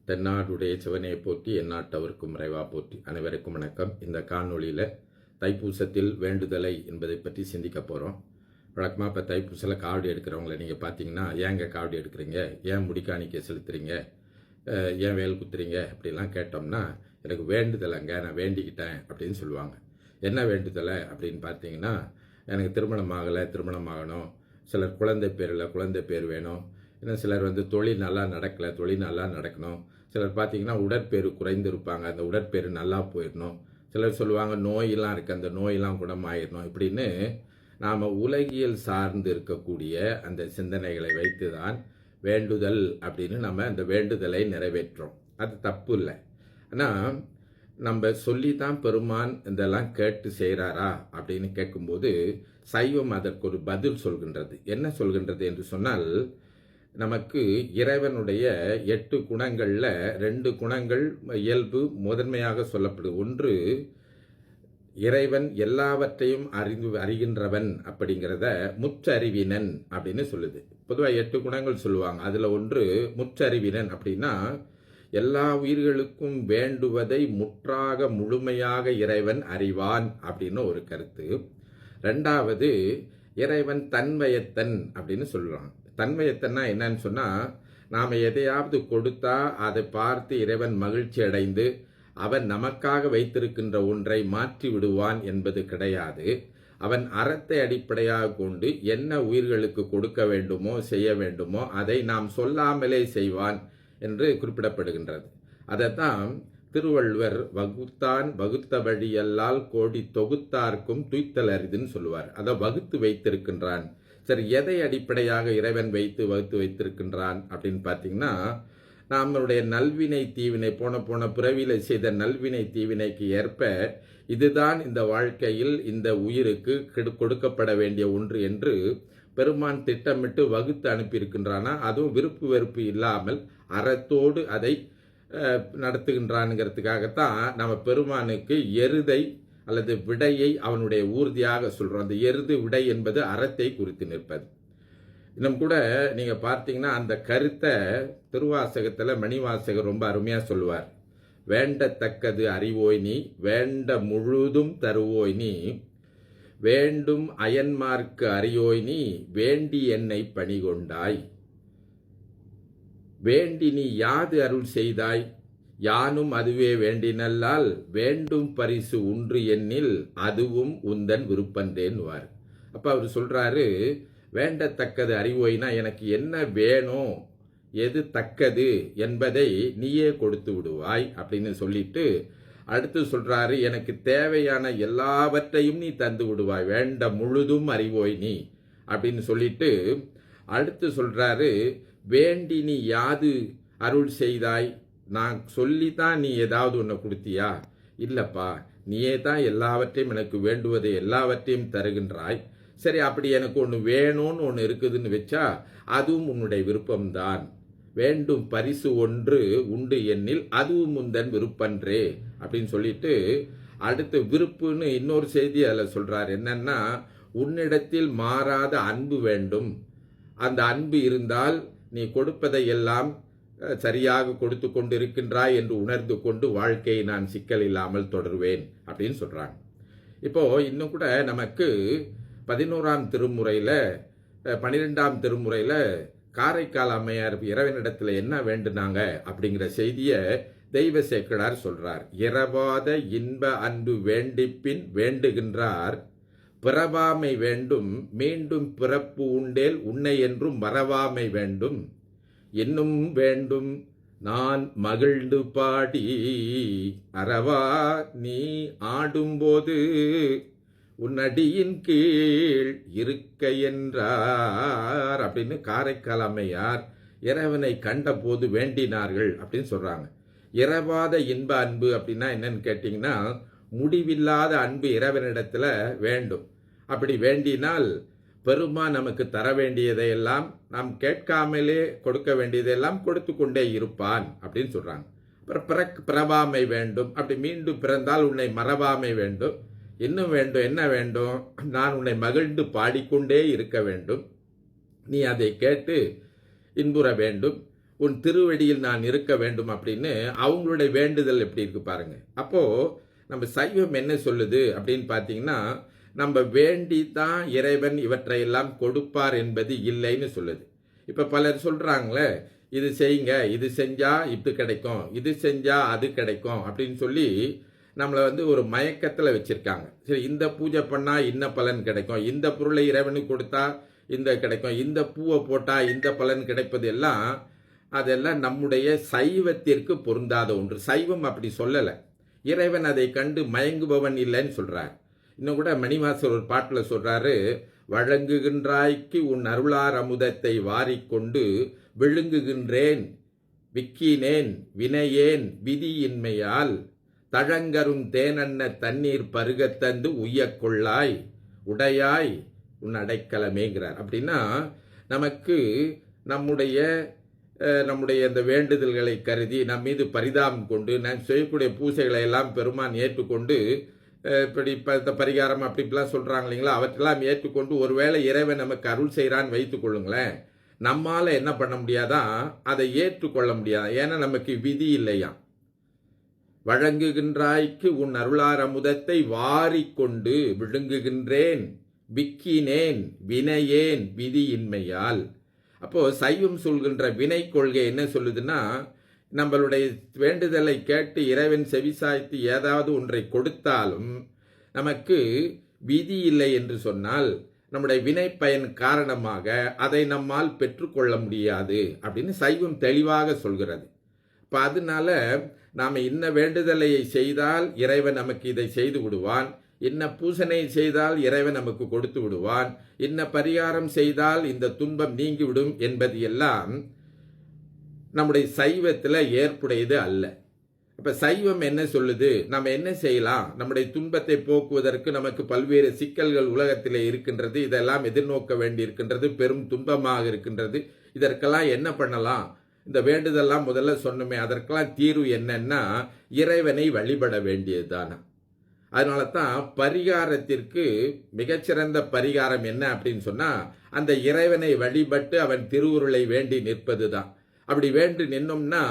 தென்னாடுடைய சிவனையை போற்றி எந்நாட்டவர்க்கும் இறைவா போற்றி. அனைவருக்கும் வணக்கம். இந்த காணொளியில் தைப்பூசத்தில் வேண்டுதலை என்பதை பற்றி சிந்திக்க போகிறோம். வழக்கமாக இப்போ தைப்பூசத்தில் காவடி எடுக்கிறவங்கள நீங்கள் பார்த்தீங்கன்னா, ஏங்க காவடி எடுக்கிறீங்க, ஏன் முடிக்காணிக்க செலுத்துறீங்க, ஏன் வேல் குத்துறீங்க அப்படிலாம் கேட்டோம்னா, எனக்கு வேண்டுதலைங்க, நான் வேண்டிக்கிட்டேன் அப்படின்னு சொல்லுவாங்க. என்ன வேண்டுதலை அப்படின்னு பார்த்தீங்கன்னா, எனக்கு திருமணம் ஆகலை, திருமணம் ஆகணும், சிலர் குழந்தை பேர் இல்லை, குழந்தை பேர் வேணும், இன்னும் சிலர் தொழில் நல்லா நடக்கலை, தொழில் நல்லா நடக்கணும், சிலர் பார்த்தீங்கன்னா உடற்பேறு குறைந்து இருப்பாங்க, அந்த உடற்பேறு நல்லா போயிடணும், சிலர் சொல்லுவாங்க நோயெல்லாம் இருக்குது, அந்த நோயெல்லாம் குணமாயிடணும். இப்படின்னு நாம் உலகியல் சார்ந்து இருக்கக்கூடிய அந்த சிந்தனைகளை வைத்து தான் வேண்டுதல் அப்படின்னு நம்ம அந்த வேண்டுதலை நிறைவேற்றோம். அது தப்பு இல்லை. ஆனால் நம்ம சொல்லி தான் பெருமான் இதெல்லாம் கேட்டு செய்கிறாரா அப்படின்னு கேட்கும்போது சைவம் அதற்கு ஒரு பதில் சொல்கின்றது. என்ன சொல்கின்றது என்று சொன்னால், நமக்கு இறைவனுடைய 8 குணங்களில் 2 குணங்கள் இயல்பு முதன்மையாக சொல்லப்படுது. ஒன்று, இறைவன் எல்லாவற்றையும் அறிகின்றவன் அப்படிங்கிறத முற்றறிவினன் அப்படின்னு சொல்லுது. பொதுவாக 8 குணங்கள் சொல்லுவாங்க. அதில் ஒன்று முற்றறிவினன். அப்படின்னா எல்லா உயிர்களுக்கும் வேண்டுவதை முற்றாக முழுமையாக இறைவன் அறிவான் அப்படின்னு ஒரு கருத்து. ரெண்டாவது, இறைவன் தன்வயத்தன் அப்படின்னு சொல்கிறான். தன்வயத்தன்னா என்னன்னு சொன்னால், நாம் எதையாவது கொடுத்தா அதை பார்த்து இறைவன் மகிழ்ச்சி அடைந்து அவன் நமக்காக வைத்திருக்கின்ற ஒன்றை மாற்றி விடுவான் என்பது கிடையாது. அவன் அறத்தை அடிப்படையாக கொண்டு என்ன உயிர்களுக்கு கொடுக்க வேண்டுமோ செய்ய வேண்டுமோ அதை நாம் சொல்லாமலே செய்வான் என்று குறிப்பிடப்படுகின்றது. அதைத்தான் திருவள்ளுவர் வகுத்தான் வகுத்த வழியல்லால் கோடி தொகுத்தார்க்கும் துய்த்தல் அரிதுன்னு சொல்லுவார். அதை வகுத்து வைத்திருக்கின்றான். சரி, எதை அடிப்படையாக இறைவன் வகுத்து வைத்திருக்கின்றான் அப்படின்னு பார்த்தீங்கன்னா, நம்மளுடைய நல்வினை தீவினை போன பிறவியில் செய்த நல்வினை தீவினைக்கு ஏற்ப இதுதான் இந்த வாழ்க்கையில் இந்த உயிருக்கு கொடுக்கப்பட வேண்டிய ஒன்று என்று பெருமான் திட்டமிட்டு வகுத்து அனுப்பியிருக்கின்றானா, அதுவும் விருப்பு வெறுப்பு இல்லாமல் அறத்தோடு அதை நடத்துகின்றான்ங்கிறதுக்காகத்தான் நம்ம பெருமானுக்கு எருதை அல்லது விடையை அவனுடைய ஊர்தியாக சொல்கிறோம். அந்த எருது விடை என்பது அறத்தை குறித்து நிற்பது. இன்னும் கூட நீங்கள் பார்த்தீங்கன்னா அந்த கருத்தை திருவாசகத்தில் மணிவாசகர் ரொம்ப அருமையாக சொல்லுவார். வேண்டத்தக்கது அறிவோய் நீ, வேண்ட முழுதும் தருவோய் நீ, வேண்டும் அயன்மார்க்கு அறியோய் நீ, வேண்டி என்னை பணிகொண்டாய், வேண்டி நீ யாது அருள் செய்தாய், யானும் அதுவே வேண்டினல்லால் வேண்டும் பரிசு ஒன்று எண்ணில் அதுவும் உந்தன் விருப்பந்தேன்னுவார். அப்போ அவர் சொல்கிறாரு, வேண்டத்தக்கது அறிவோய்னா எனக்கு என்ன வேணும், எது தக்கது என்பதை நீயே கொடுத்து விடுவாய் அப்படின்னு சொல்லிட்டு அடுத்து சொல்கிறாரு, எனக்கு தேவையான எல்லாவற்றையும் நீ தந்து விடுவாய், வேண்ட முழுதும் அறிவோய் நீ அப்படின்னு சொல்லிட்டு அடுத்து சொல்கிறாரு, வேண்டி நீ யாது அருள் செய்தாய், நான் சொல்லித்தான் நீ ஏதாவது ஒன்று கொடுத்தியா, இல்லைப்பா நீயே தான் எல்லாவற்றையும் எனக்கு வேண்டுவதை எல்லாவற்றையும் தருகின்றாய். சரி, அப்படி எனக்கு ஒன்று வேணும்னு ஒன்று இருக்குதுன்னு வச்சா அதுவும் உன்னுடைய விருப்பம்தான். வேண்டும் பரிசு ஒன்று உண்டு எண்ணில் அதுவும் உந்தன் விருப்பன்றே அப்படின்னு சொல்லிட்டு அடுத்து விருப்புன்னு இன்னொரு செய்தி அதில் சொல்கிறார். என்னன்னா, உன்னிடத்தில் மாறாத அன்பு வேண்டும், அந்த அன்பு இருந்தால் நீ கொடுப்பதை எல்லாம் சரியாக கொடுத்து கொண்டு இருக்கின்றாய் என்று உணர்ந்து கொண்டு வாழ்க்கையை நான் சிக்கல் இல்லாமல் தொடருவேன் அப்படின்னு சொல்கிறாங்க. இப்போது இன்னும் கூட நமக்கு 11ஆம் திருமுறையில் 12ஆம் திருமுறையில் காரைக்கால் அம்மையார் இறைவனிடத்தில் என்ன வேண்டுனாங்க அப்படிங்கிற செய்தியை தெய்வ சேக்கிழார் சொல்கிறார். இரவாத இன்ப அன்பு வேண்டிப்பின் வேண்டுகின்றார், பிறவாமை வேண்டும், மீண்டும் பிறப்பு உண்டேல் உன்னை என்றும் மறவாமை வேண்டும், இன்னும் வேண்டும் நான் மகிழ்ந்து பாடி அறவா நீ ஆடும்போது உன்னடியின் கீழ் இருக்க என்றார் அப்படின்னு காரைக்கால் அம்மையார் இறைவனை கண்ட போது வேண்டினார்கள் அப்படின்னு சொல்றாங்க. இரவாத இன்ப அன்பு அப்படின்னா என்னன்னு கேட்டிங்கன்னா, முடிவில்லாத அன்பு இறைவனிடத்துல வேண்டும். அப்படி வேண்டினால் பெருமான் நமக்கு தர வேண்டியதையெல்லாம் நாம் கேட்காமலே கொடுக்க வேண்டியதையெல்லாம் கொடுத்து கொண்டே இருப்பான் அப்படின்னு சொல்றாங்க. அப்புறம் பிறவாமை வேண்டும், அப்படி மீண்டும் பிறந்தால் உன்னை மறவாமை வேண்டும், இன்னும் வேண்டும் என்ன வேண்டும், நான் உன்னை மகிழ்ந்து பாடிக்கொண்டே இருக்க வேண்டும், நீ அதை கேட்டு இன்புற வேண்டும், உன் திருவடியில் நான் இருக்க வேண்டும் அப்படின்னு அவங்களுடைய வேண்டுதல் எப்படி இருக்கு பாருங்க. அப்போ நம்ம சைவம் என்ன சொல்லுது அப்படின்னு பார்த்தீங்கன்னா, நம்ம வேண்டி தான் இறைவன் இவற்றையெல்லாம் கொடுப்பார் என்பது இல்லைன்னு சொல்லுது. இப்போ பலர் சொல்றாங்களே, இது செய்யுங்க, இது செஞ்சா இது கிடைக்கும், இது செஞ்சா அது கிடைக்கும் அப்படின்னு சொல்லி நம்மளை ஒரு மயக்கத்தில் வச்சிருக்காங்க. சரி, இந்த பூஜை பண்ணா இன்ன பலன் கிடைக்கும், இந்த பொருளை இறைவனுக்கு கொடுத்தா இந்த கிடைக்கும், இந்த பூவை போட்டா இந்த பலன் கிடைப்பது எல்லாம் அதெல்லாம் நம்முடைய சைவத்திற்கு பொருந்தாத ஒன்று. சைவம் அப்படி சொல்லலை. இறைவன் அதை கண்டு மயங்குபவன் இல்லைன்னு சொல்றார். இன்னும் கூட மணிவாசர் ஒரு பாட்டில் சொல்றாரு, வழங்குகின்றாய்க்கு உன் அருளார் அமுதத்தை வாரிக்கொண்டு விழுங்குகின்றேன் விக்கினேன் வினையேன் விதியின்மையால் தழங்கரும் தேனன்ன தண்ணீர் பருகத்தந்து உய்யக்கொள்ளாய் உடையாய் உன் அடைக்கலமேங்கிறார். அப்படின்னா நமக்கு நம்முடைய இந்த வேண்டுதல்களை கருதி நம் மீது பரிதாபம் கொண்டு நாம் செய்யக்கூடிய பூசைகளை எல்லாம் பெருமான் ஏற்றுக்கொண்டு இப்படி இந்த பரிகாரம் அப்படிலாம் சொல்கிறாங்க இல்லைங்களா, அவற்றெல்லாம் ஏற்றுக்கொண்டு ஒருவேளை இறைவன் நமக்கு அருள் செய்கிறான்னு வைத்து கொள்ளுங்களேன், நம்மால் என்ன பண்ண முடியாதான், அதை ஏற்றுக்கொள்ள முடியாது. ஏன்னா நமக்கு விதி இல்லையாம். வழங்குகின்றாய்க்கு உன் அருளார் அமுதத்தை வாரிக்கொண்டு விழுங்குகின்றேன் விக்கினேன் வினையேன் விதியின்மையால். அப்போ சைவம் சொல்கின்ற வினை கொள்கை என்ன சொல்லுதுன்னா, நம்மளுடைய வேண்டுதலை கேட்டு இறைவன் செவிசாய்த்து ஏதாவது ஒன்றை கொடுத்தாலும் நமக்கு விதி இல்லை என்று சொன்னால் நம்முடைய வினை பயன் காரணமாக அதை நம்மால் பெற்றுக்கொள்ள முடியாது அப்படின்னு சைவம் தெளிவாக சொல்கிறது. இப்போ அதனால நாம் இன்ன வேண்டுதலை செய்தால் இறைவன் நமக்கு இதை செய்து விடுவான், இன்ன பூசனை செய்தால் இறைவன் நமக்கு கொடுத்து விடுவான், இன்ன பரிகாரம் செய்தால் இந்த துன்பம் நீங்கிவிடும் என்பது எல்லாம் நம்முடைய சைவத்தில் ஏற்புடையது அல்ல. அப்போ சைவம் என்ன சொல்லுது, நம்ம என்ன செய்யலாம், நம்முடைய துன்பத்தை போக்குவதற்கு நமக்கு பல்வேறு சிக்கல்கள் உலகத்தில் இருக்கின்றது, இதெல்லாம் எதிர்நோக்க வேண்டி இருக்கின்றது, பெரும் துன்பமாக இருக்கின்றது, இதற்கெல்லாம் என்ன பண்ணலாம், இந்த வேண்டுதெல்லாம் முதல்ல சொன்னோமே, அதற்கெல்லாம் தீர்வு என்னன்னா இறைவனை வழிபட வேண்டியது தானே. அதனால தான் பரிகாரத்திற்கு மிகச்சிறந்த பரிகாரம் என்ன அப்படின்னு சொன்னால் அந்த இறைவனை வழிபட்டு அவன் திருவுருளை வேண்டி நிற்பது தான். அப்படி வேண்டி நின்னோம்னா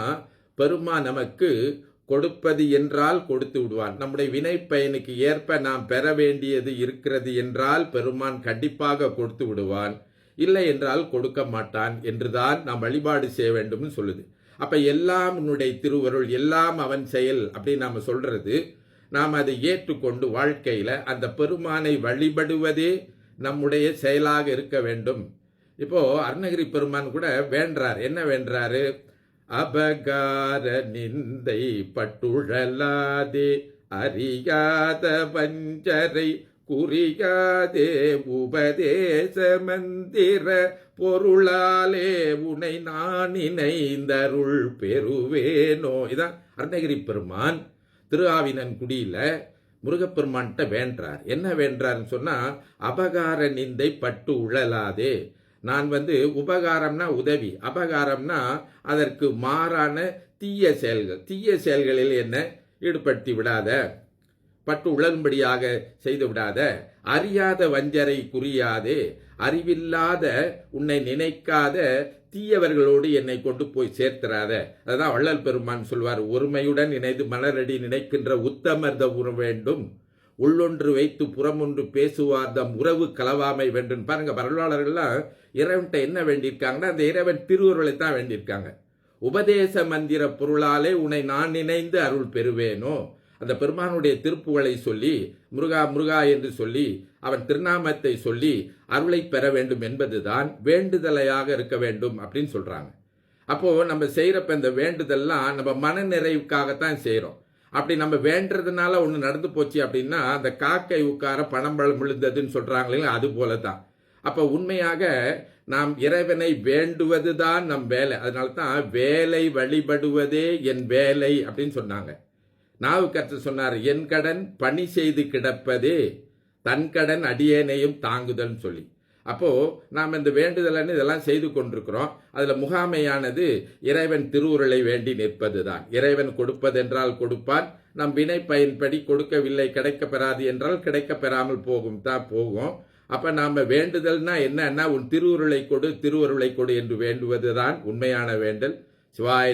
பெருமான் நமக்கு கொடுப்பது என்றால் கொடுத்து விடுவான். நம்முடைய வினை பயனுக்கு ஏற்ப நாம் பெற வேண்டியது இருக்கிறது என்றால் பெருமான் கண்டிப்பாக கொடுத்து விடுவான், இல்லை என்றால் கொடுக்க மாட்டான் என்றுதான் நாம் வழிபாடு செய்ய வேண்டும் சொல்லுது. அப்ப எல்லாம் உன்னுடைய திருவருள், எல்லாம் அவன் செயல் அப்படின்னு நாம சொல்றது, நாம் அதை ஏற்றுக்கொண்டு வாழ்க்கையில அந்த பெருமானை வழிபடுவதே நம்முடைய செயலாக இருக்க வேண்டும். இப்போ அருணகிரி பெருமான் கூட வேண்டார், என்ன வேண்டாரு, அபகார நிந்தை பட்டுழலாதே அறியாத வஞ்சரை குறியாதே உபதேச மந்திர பொருளாலே உனை நான் இணைந்தருள் பெறுவேனோ. இதான் அருணகிரி பெருமான் திருஆவினன்குடியில முருகப்பெருமான்கிட்ட வேண்டார். என்ன வேண்டார்னு சொன்னா, அபகார நிந்தை பட்டு உழலாதே, நான் உபகாரம்னா உதவி, அபகாரம்னா அதற்கு மாறான தீய செயல்கள், தீய செயல்களில் என்ன ஈடுபடுத்தி விடாத, பட்டு உழலும்படியாக செய்து விடாத, அறியாத வஞ்சரை குறியாதே, அறிவில்லாத உன்னை நினைக்காத தீயவர்களோடு என்னை கொண்டு போய் சேர்த்துறாத. அதுதான் வள்ளல் பெருமான் சொல்வார், ஒருமையுடன் இணைந்து மலரடி நினைக்கின்ற உத்தமர்த உற வேண்டும், உள்ளொன்று வைத்து புறமொன்று பேசுவார் தம் உறவு கலவாமை வேண்டும். பாருங்க, வரலாளர்கள்லாம் இறைவன்கிட்ட என்ன வேண்டியிருக்காங்கன்னா அந்த இறைவன் திருவுருளை தான் வேண்டியிருக்காங்க. உபதேச மந்திர பொருளாலே உன்னை நான் நினைந்து அருள் பெறுவேனோ. அந்த பெருமானுடைய திருப்புகளை சொல்லி முருகா முருகா என்று சொல்லி அவன் திருநாமத்தை சொல்லி அருளை பெற வேண்டும் என்பதுதான் வேண்டுதலையாக இருக்க வேண்டும் அப்படின்னு சொல்றாங்க. அப்போ நம்ம செய்யறப்ப இந்த வேண்டுதல்லாம் நம்ம மன நிறைவுக்காகத்தான் செய்யறோம். அப்படி நம்ம வேண்டதுனால ஒன்று நடந்து போச்சு அப்படின்னா அந்த காக்கை உட்கார பணம்பழம் விழுந்ததுன்னு சொல்றாங்களே, அது போலதான். அப்ப உண்மையாக நாம் இறைவனை வேண்டுவதுதான் நம் வேலை. அதனால தான் வேலை வழிபடுவதே என் வேலை அப்படின்னு சொன்னாங்க. நாவுக்கரசர் சொன்னார், என் கடன் பணி செய்து கிடப்பதே தன் கடன் அடியேனையும் தாங்குதல்னு சொல்லி. அப்போ நாம் இந்த வேண்டுதலன்னு இதெல்லாம் செய்து கொண்டிருக்கிறோம். அதுல முகாமையானது இறைவன் திருவுருளை வேண்டி நிற்பது தான். இறைவன் கொடுப்பதென்றால் கொடுப்பான், நம் வினை பயன்படி கொடுக்கவில்லை கிடைக்க பெறாது என்றால் கிடைக்க பெறாமல் போகும். அப்ப நாம வேண்டுதல்னா என்னன்னா, உன் திருவுருளை கொடு திருவுருளை கொடு என்று வேண்டுவதுதான் உண்மையான வேண்டல். சிவாய்